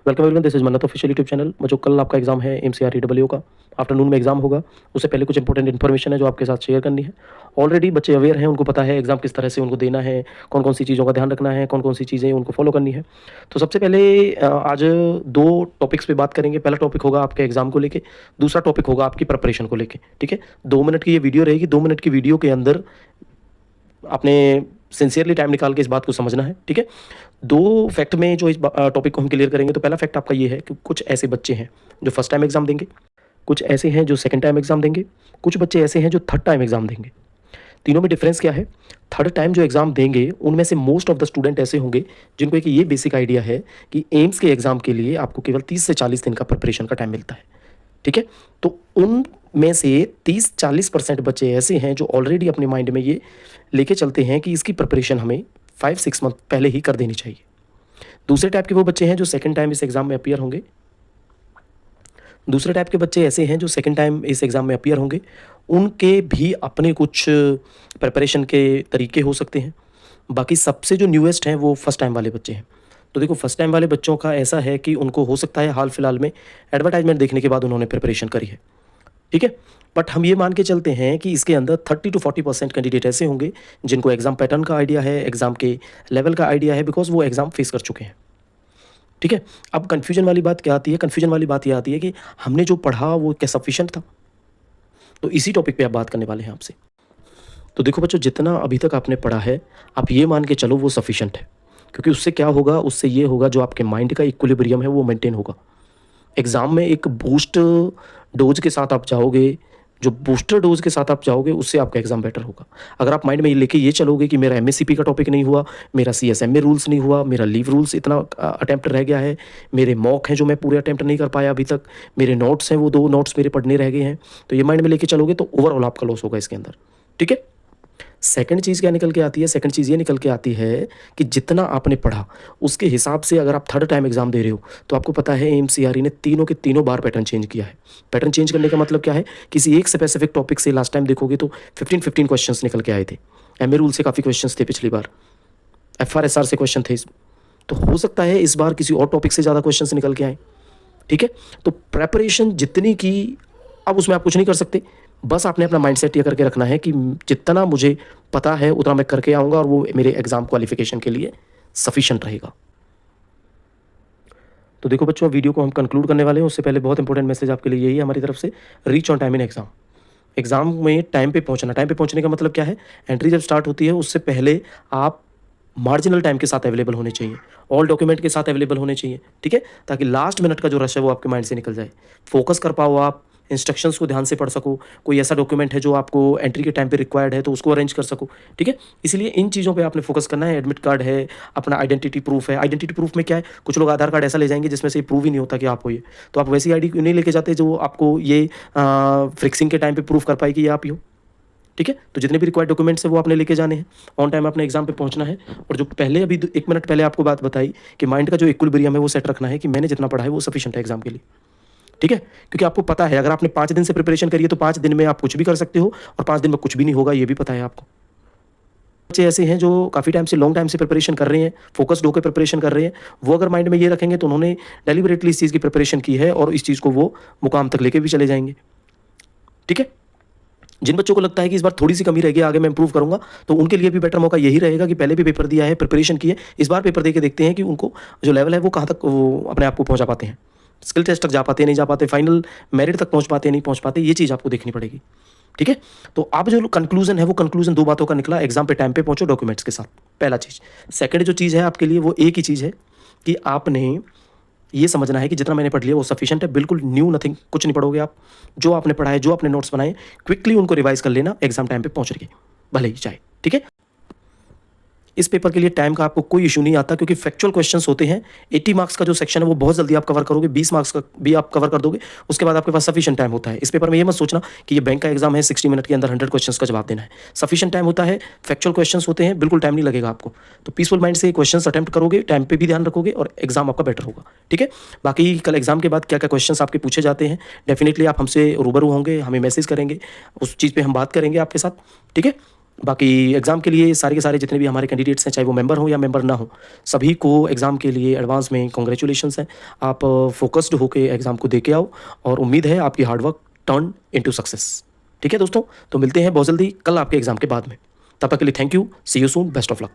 Welcome everyone, this is मन्नत official YouTube channel. जो कल आपका एग्जाम है MCRE का, आफ्टरनून में एग्जाम होगा। उससे पहले कुछ इंपॉर्टेंट इन्फॉर्मेशन है जो आपके साथ शेयर करनी है। ऑलरेडी बच्चे अवेयर हैं, उनको पता है एग्जाम किस तरह से उनको देना है, कौन कौन सी चीज़ों का ध्यान रखना है, कौन कौन सी चीज़ें उनको फॉलो करनी है। तो सबसे पहले आज दो टॉपिक्स पे बात करेंगे। पहला टॉपिक होगा आपके एग्जाम को लेके, दूसरा टॉपिक होगा आपकी प्रिपरेशन को लेके। ठीक है, 2 मिनट की ये वीडियो रहेगी। 2 मिनट की वीडियो के अंदर आपने सिंसियरली टाइम निकाल के इस बात को समझना है। ठीक है, 2 फैक्ट में जो इस टॉपिक को हम क्लियर करेंगे। तो पहला फैक्ट आपका ये है कि कुछ ऐसे बच्चे हैं जो फर्स्ट टाइम एग्जाम देंगे, कुछ ऐसे हैं जो सेकंड टाइम एग्जाम देंगे, कुछ बच्चे ऐसे हैं जो थर्ड टाइम एग्जाम देंगे। तीनों में डिफरेंस क्या है? थर्ड टाइम जो एग्जाम देंगे उनमें से मोस्ट ऑफ द स्टूडेंट ऐसे होंगे जिनको एक ये बेसिक आइडिया है कि एम्स के एग्जाम के लिए आपको केवल 30 से 40 दिन का प्रिपरेशन का टाइम मिलता है। ठीक है, तो उन में से 30-40% बच्चे ऐसे हैं जो ऑलरेडी अपने माइंड में ये लेके चलते हैं कि इसकी प्रिपरेशन हमें 5-6 मंथ पहले ही कर देनी चाहिए। दूसरे टाइप के वो बच्चे हैं जो सेकंड टाइम इस एग्जाम में अपीयर होंगे। दूसरे टाइप के बच्चे ऐसे हैं जो सेकंड टाइम इस एग्जाम में अपीयर होंगे। उनके भी अपने कुछ प्रिपरेशन के तरीके हो सकते हैं। बाकी सबसे जो न्यूएस्ट हैं वो फर्स्ट टाइम वाले बच्चे हैं। तो देखो, फर्स्ट टाइम वाले बच्चों का ऐसा है कि उनको हो सकता है हाल फिलहाल में एडवर्टाइजमेंट देखने के बाद उन्होंने प्रिपरेशन करी है। ठीक है, बट हम ये मान के चलते हैं कि इसके अंदर 30-40% कैंडिडेट ऐसे होंगे जिनको एग्जाम पैटर्न का आइडिया है, एग्जाम के लेवल का आइडिया है, बिकॉज वो एग्जाम फेस कर चुके हैं। ठीक है, अब कन्फ्यूजन वाली बात क्या आती है? कन्फ्यूजन वाली बात ये आती है कि हमने जो पढ़ा वो क्या सफिशिएंट था? तो इसी टॉपिक पे आप बात करने वाले हैं आपसे। तो देखो बच्चों, जितना अभी तक आपने पढ़ा है आप ये मान के चलो वो सफिशिएंट है, क्योंकि उससे क्या होगा? उससे ये होगा जो आपके माइंड का इक्विलिब्रियम है वो मेंटेन होगा। एग्जाम में एक बूस्ट डोज के साथ आप जाओगे, जो बूस्टर डोज के साथ आप जाओगे उससे आपका एग्जाम बेटर होगा। अगर आप माइंड में लेके ये चलोगे कि मेरा MSCP का टॉपिक नहीं हुआ, मेरा CSMA रूल्स नहीं हुआ, मेरा लीव रूल्स इतना अटेम्प्ट रह गया है, मेरे मॉक हैं जो मैं पूरे अटेम्प्ट नहीं कर पाया अभी तक, मेरे नोट्स हैं वो 2 नोट्स मेरे पढ़ने रह गए हैं, तो ये माइंड में लेके चलोगे तो ओवरऑल आपका लॉस होगा इसके अंदर। ठीक है, सेकंड चीज़ क्या निकल के आती है? सेकंड चीज़ ये निकल के आती है कि जितना आपने पढ़ा उसके हिसाब से अगर आप थर्ड टाइम एग्जाम दे रहे हो तो आपको पता है MCRE ने तीनों के तीनों बार पैटर्न चेंज किया है। पैटर्न चेंज करने का मतलब क्या है? किसी एक स्पेसिफिक टॉपिक से लास्ट टाइम देखोगे तो 15 क्वेश्चंस निकल के आए थे। MA रूल से काफ़ी क्वेश्चंस थे पिछली बार, FRSR से क्वेश्चन थे, तो हो सकता है इस बार किसी और टॉपिक से ज़्यादा क्वेश्चन निकल के आए। ठीक है, तो प्रेपरेशन जितनी की, अब उसमें आप कुछ नहीं कर सकते, बस आपने अपना माइंडसेट ये करके रखना है कि जितना मुझे पता है उतना मैं करके आऊँगा और वो मेरे एग्जाम क्वालिफिकेशन के लिए सफिशिएंट रहेगा। तो देखो बच्चों, वीडियो को हम कंक्लूड करने वाले हैं। उससे पहले बहुत इंपॉर्टेंट मैसेज आपके लिए यही है हमारी तरफ से, reach on time in exam. Exam में टाइम पे पहुंचना। टाइम पे पहुंचने का मतलब क्या है? एंट्री जब स्टार्ट होती है उससे पहले आप मार्जिनल टाइम के साथ अवेलेबल होने चाहिए, ऑल डॉक्यूमेंट के साथ अवेलेबल होने चाहिए। ठीक है, ताकि लास्ट मिनट का जो रश है वो आपके माइंड से निकल जाए, फोकस कर पाओ, आप इंस्ट्रक्शंस को ध्यान से पढ़ सको, कोई ऐसा डॉक्यूमेंट है जो आपको एंट्री के टाइम पे रिक्वायर्ड है तो उसको अरेंज कर सको। ठीक है, इसलिए इन चीज़ों पे आपने फोकस करना है। एडमिट कार्ड है, अपना आइडेंटिटी प्रूफ है। आइडेंटिटी प्रूफ में क्या है? कुछ लोग आधार कार्ड ऐसा ले जाएंगे जिसमें से प्रूव ही नहीं होता कि आप हो ये, तो आप वैसी ID नहीं लेके जाते जो आपको ये फिक्सिंग के टाइम पे प्रूफ कर पाए कि ये आप ही हो। ठीक है, तो जितने भी रिक्वायर्ड डॉक्यूमेंट्स हैं वो आपने लेके जाने हैं। ऑन टाइम अपने एग्जाम पे पहुंचना है। और जो पहले अभी 1 मिनट पहले आपको बात बताई कि माइंड का जो इक्विलिब्रियम है वो सेट रखना है कि मैंने जितना पढ़ा है वो सफिशिएंट है एग्जाम के लिए। ठीक है, क्योंकि आपको पता है अगर आपने 5 दिन से प्रिपरेशन करी है तो 5 दिन में आप कुछ भी कर सकते हो और 5 दिन में कुछ भी नहीं होगा, ये भी पता है आपको। बच्चे ऐसे हैं जो काफ़ी टाइम से, लॉन्ग टाइम से प्रिपरेशन कर रहे हैं, फोकस्ड होकर प्रिपरेशन कर रहे हैं, वो अगर माइंड में ये रखेंगे तो उन्होंने डेलिबरेटली इस चीज़ की प्रिपरेशन की है और इस चीज़ को वो मुकाम तक लेके भी चले जाएंगे। ठीक है, जिन बच्चों को लगता है कि इस बार थोड़ी सी कमी रह गई, आगे मैं इंप्रूव करूंगा, तो उनके लिए भी बेटर मौका यही रहेगा कि पहले भी पेपर दिया है, प्रिपरेशन की है, इस बार पेपर दे के देखते हैं कि उनको जो लेवल है वो कहाँ तक वो अपने आप को पहुंचा पाते हैं, स्किल टेस्ट तक जा पाते हैं नहीं जा पाते, फाइनल मेरिट तक पहुंच पाते हैं नहीं पहुंच पाते, ये चीज़ आपको देखनी पड़ेगी। ठीक है, तो अब जो कंक्लूजन है वो कंक्लूजन 2 बातों का निकला। एग्जाम पे टाइम पे पहुंचो डॉक्यूमेंट्स के साथ, पहला चीज़। सेकंड जो चीज़ है आपके लिए वो एक ही चीज़ है कि आपने ये समझना है कि जितना मैंने पढ़ लिया वो सफिशिएंट है, बिल्कुल न्यू नथिंग, कुछ नहीं पढ़ोगे आप। जो आपने पढ़ा है, जो आपने नोट्स बनाए, क्विकली उनको रिवाइज कर लेना एग्जाम टाइम पे पहुंच रही भले ही चाहे। ठीक है, इस पेपर के लिए टाइम का आपको कोई इशू नहीं आता क्योंकि फैक्चुअल क्वेश्चंस होते हैं। 80 मार्क्स का जो सेक्शन है वो बहुत जल्दी आप कवर करोगे, 20 मार्क्स का भी आप कवर कर दोगे, उसके बाद आपके पास सफिशिएंट टाइम होता है। इस पेपर में ये मत सोचना कि ये बैंक का एग्जाम है, 60 मिनट के अंदर 100 क्वेश्चंस का जवाब देना है। सफिशिएंट टाइम होता है, फैक्चुअल क्वेश्चंस होते हैं, बिल्कुल टाइम नहीं लगेगा आपको। तो पीसफुल माइंड से क्वेश्चंस अटेम्प्ट करोगे, टाइम पे भी ध्यान रखोगे और एग्जाम आपका बेटर होगा। ठीक है, बाकी कल एग्जाम के बाद क्या क्या क्वेश्चंस आपके पूछे जाते हैं, डेफिनेटली आप हमसे रूबरू होंगे, हमें मैसेज करेंगे, उस चीज़ पर हम बात करेंगे आपके साथ। ठीक है, बाकी एग्ज़ाम के लिए सारे के सारे जितने भी हमारे कैंडिडेट्स हैं, चाहे वो मेंबर हों या मेंबर ना हो, सभी को एग्ज़ाम के लिए एडवांस में कांग्रेचुलेशंस हैं। आप फ़ोकस्ड होके एग्ज़ाम को दे के आओ और उम्मीद है आपकी hard work turn into success. ठीक है दोस्तों? तो मिलते हैं बहुत जल्दी कल आपके एग्ज़ाम के बाद में। तब तक के लिए thank you, see you soon, best of luck.